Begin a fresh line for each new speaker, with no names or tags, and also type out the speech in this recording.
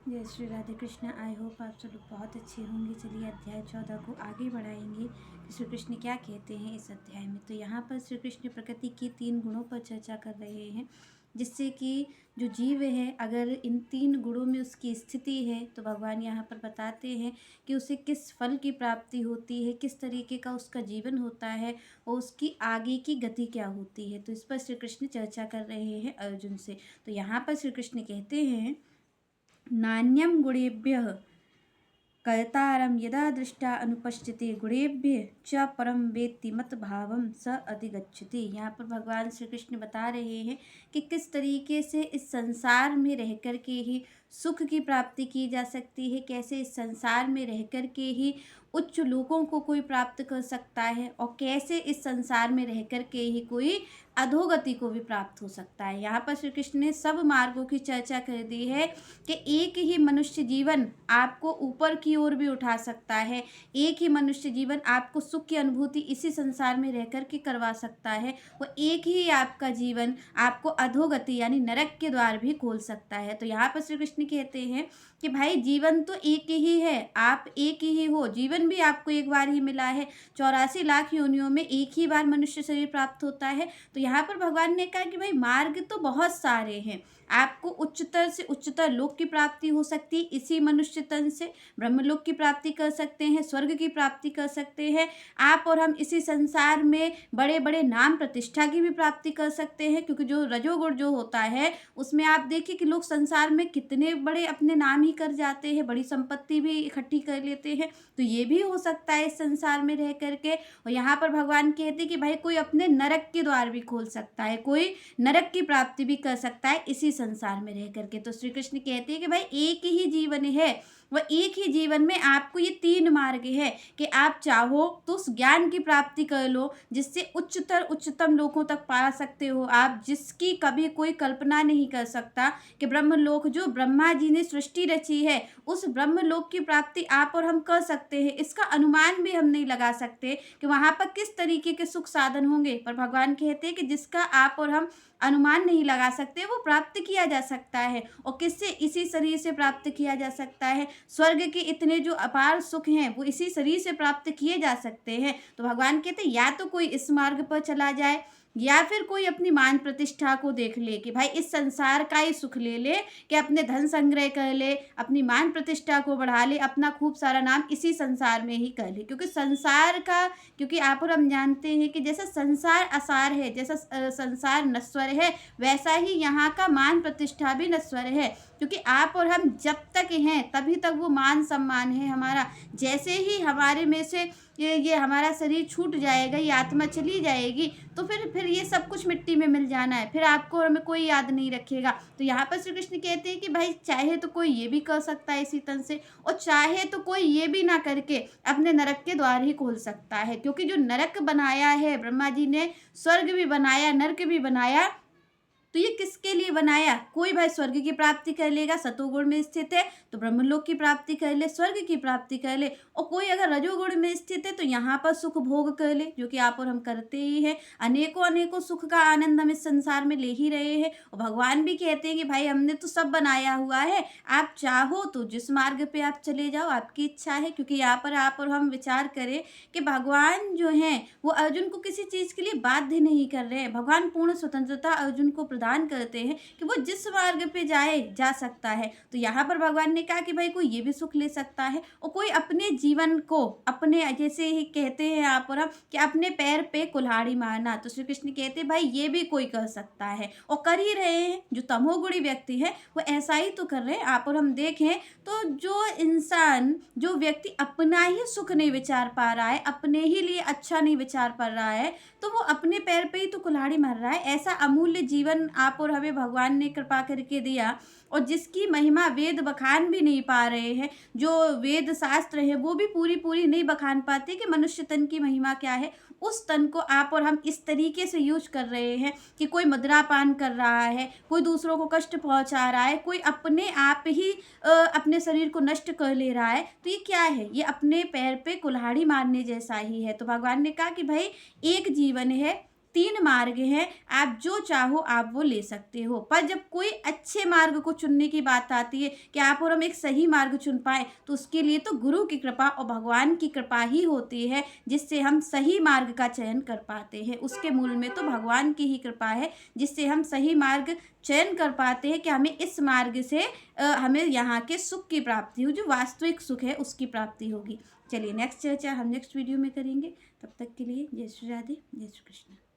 जय Shri Radhe Krishna. I hope आप सब लोग बहुत अच्छे होंगे। चलिए अध्याय 14 को आगे बढ़ाएंगे कि श्री कृष्ण क्या कहते हैं इस अध्याय में। तो यहाँ पर श्री कृष्ण प्रकृति के 3 गुणों पर चर्चा कर रहे हैं, जिससे कि जो जीव है अगर इन 3 गुणों में उसकी स्थिति है तो भगवान यहाँ पर बताते हैं कि उसे किस फल की प्राप्ति होती है, किस तरीके का उसका जीवन होता है और उसकी आगे की गति क्या होती है। तो इस पर श्री कृष्ण चर्चा कर रहे हैं अर्जुन से। तो यहाँ पर श्री कृष्ण कहते हैं, नान्यं गुणेभ्यः कर्तारं यदा दृष्टा अनुपश्यते गुणेभ्यः च परम वेत्ति मत भावम स अधिगच्छति। यहाँ पर भगवान श्री कृष्ण बता रहे हैं कि किस तरीके से इस संसार में रह कर के ही सुख की प्राप्ति की जा सकती है, कैसे इस संसार में रह कर के ही उच्च लोकों को कोई प्राप्त कर सकता है और कैसे इस संसार में रह कर के ही कोई अधोगति को भी प्राप्त हो सकता है। यहाँ पर श्री कृष्ण ने सब मार्गों की चर्चा कर दी है कि एक ही मनुष्य जीवन आपको ऊपर की ओर भी उठा सकता है, एक ही मनुष्य जीवन आपको सुख की अनुभूति इसी संसार में रह कर के करवा सकता है, और एक ही आपका जीवन आपको अधोगति यानी नरक के द्वार भी खोल सकता है। तो यहाँ पर श्री कृष्ण कहते हैं कि भाई जीवन तो एक ही है, आप एक ही हो, जीवन भी आपको एक बार ही मिला है। 84 लाख योनियों में एक ही बार मनुष्य शरीर प्राप्त होता है। तो यहाँ पर भगवान ने कहा कि भाई मार्ग तो बहुत सारे हैं, आपको उच्चतर से उच्चतर लोक की प्राप्ति हो सकती है, इसी मनुष्य तन से ब्रह्मलोक की प्राप्ति कर सकते हैं, स्वर्ग की प्राप्ति कर सकते हैं। आप और हम इसी संसार में बड़े बड़े नाम प्रतिष्ठा की भी प्राप्ति कर सकते हैं, क्योंकि जो रजोगुण जो होता है उसमें आप देखिए कि लोग संसार में कितने बड़े अपने नाम ही कर जाते हैं, बड़ी संपत्ति भी इकट्ठी कर लेते हैं। तो ये भी हो सकता है इस संसार में रह करके। और यहाँ पर भगवान कहते हैं कि भाई कोई अपने नरक के द्वार भी खोल सकता है, कोई नरक की प्राप्ति भी कर सकता है इसी संसार में रह करके। तो श्री कृष्ण कहते हैं कि भाई एक ही जीवन है, वह एक ही जीवन में आपको ये 3 मार्ग है कि आप चाहो तो उस ज्ञान की प्राप्ति कर लो जिससे उच्चतर उच्चतम लोकों तक पा सकते हो आप, जिसकी कभी कोई कल्पना नहीं कर सकता कि ब्रह्मलोक जो ब्रह्मा जी ने सृष्टि रची है उस ब्रह्मलोक की प्राप्ति आप और हम कर सकते हैं। इसका अनुमान भी हम नहीं लगा सकते कि वहाँ पर किस तरीके के सुख साधन होंगे, पर भगवान कहते हैं कि जिसका आप और हम अनुमान नहीं लगा सकते वो प्राप्त किया जा सकता है। और किससे? इसी शरीर से प्राप्त किया जा सकता है। स्वर्ग के इतने जो अपार सुख हैं वो इसी शरीर से प्राप्त किए जा सकते हैं। तो भगवान कहते हैं या तो कोई इस मार्ग पर चला जाए या फिर कोई अपनी मान प्रतिष्ठा को देख ले कि भाई इस संसार का ही सुख ले ले, कि अपने धन संग्रह कर ले, अपनी मान प्रतिष्ठा को बढ़ा ले, अपना खूब सारा नाम इसी संसार में ही कर ले। क्योंकि संसार का, क्योंकि आप और हम जानते हैं कि जैसा संसार असार है, जैसा संसार नश्वर है, वैसा ही यहाँ का मान प्रतिष्ठा भी नश्वर है। क्योंकि आप और हम जब तक हैं तभी तक वो मान सम्मान है हमारा। जैसे ही हमारे में से ये हमारा शरीर छूट जाएगा, ये आत्मा चली जाएगी, तो फिर ये सब कुछ मिट्टी में मिल जाना है, फिर आपको और हमें कोई याद नहीं रखेगा। तो यहाँ पर श्री कृष्ण कहते हैं कि भाई चाहे तो कोई ये भी कर सकता है इसी तन से, और चाहे तो कोई ये भी ना करके अपने नरक के द्वार ही खोल सकता है। क्योंकि जो नरक बनाया है ब्रह्मा जी ने, स्वर्ग भी बनाया, नरक भी बनाया, तो ये किसके लिए बनाया? कोई भाई स्वर्ग की प्राप्ति कर लेगा, सतोगुण में स्थित है तो ब्रह्मलोक की प्राप्ति कर ले, स्वर्ग की प्राप्ति कर ले, और कोई अगर रजोगुण में स्थित है तो यहाँ पर सुख भोग कर ले, जो कि आप और हम करते ही हैं। अनेकों अनेकों सुख का आनंद हम इस संसार में ले ही रहे हैं। और भगवान भी कहते हैं कि भाई हमने तो सब बनाया हुआ है, आप चाहो तो जिस मार्ग पे आप चले जाओ, आपकी इच्छा है। क्योंकि यहाँ पर आप और हम विचार करें कि भगवान जो हैं वो अर्जुन को किसी चीज़ के लिए बाध्य नहीं कर रहे हैं। भगवान पूर्ण स्वतंत्रता अर्जुन को प्रदान करते हैं कि वो जिस मार्ग पे जा सकता है। तो यहाँ पर भगवान ने कहा कि भाई कोई ये भी सुख ले सकता है, और कोई अपने जीवन को अपने, जैसे ही कहते हैं आप और हम कि अपने पैर पे कुल्हाड़ी मारना, तो श्री कृष्ण कहते हैं भाई ये भी कोई कर सकता है और कर ही रहे हैं। जो तमोगुणी व्यक्ति है वो ऐसा ही तो कर रहे हैं। आप और हम देखें तो जो इंसान, जो व्यक्ति अपना ही सुख नहीं विचार पा रहा है, अपने ही लिए अच्छा नहीं विचार पा रहा है, तो वो अपने पैर पे ही तो कुल्हाड़ी मार रहा है। ऐसा अमूल्य जीवन आप और हमें भगवान ने कृपा करके दिया, और जिसकी महिमा वेद बखान भी नहीं पा रहे हैं, जो वेद शास्त्र है वो भी पूरी नहीं बखान पाते कि मनुष्य तन की महिमा क्या है। उस तन को आप और हम इस तरीके से यूज कर रहे हैं कि कोई मदिरापान कर रहा है, कोई दूसरों को कष्ट पहुंचा रहा है, कोई अपने आप ही अपने शरीर को नष्ट कर ले रहा है। तो ये क्या है? ये अपने पैर पे कुल्हाड़ी मारने जैसा ही है। तो भगवान ने कहा कि भाई एक जीवन है, 3 मार्ग हैं, आप जो चाहो आप वो ले सकते हो। पर जब कोई अच्छे मार्ग को चुनने की बात आती है कि आप और हम एक सही मार्ग चुन पाएँ, तो उसके लिए तो गुरु की कृपा और भगवान की कृपा ही होती है, जिससे हम सही मार्ग का चयन कर पाते हैं। उसके मूल में तो भगवान की ही कृपा है, जिससे हम सही मार्ग चयन कर पाते हैं कि हमें इस मार्ग से हमें यहाँ के सुख की प्राप्ति हो, जो वास्तविक सुख है उसकी प्राप्ति होगी। चलिए नेक्स्ट चर्चा हम नेक्स्ट वीडियो में करेंगे। तब तक के लिए जय श्री राधे, जय श्री कृष्ण।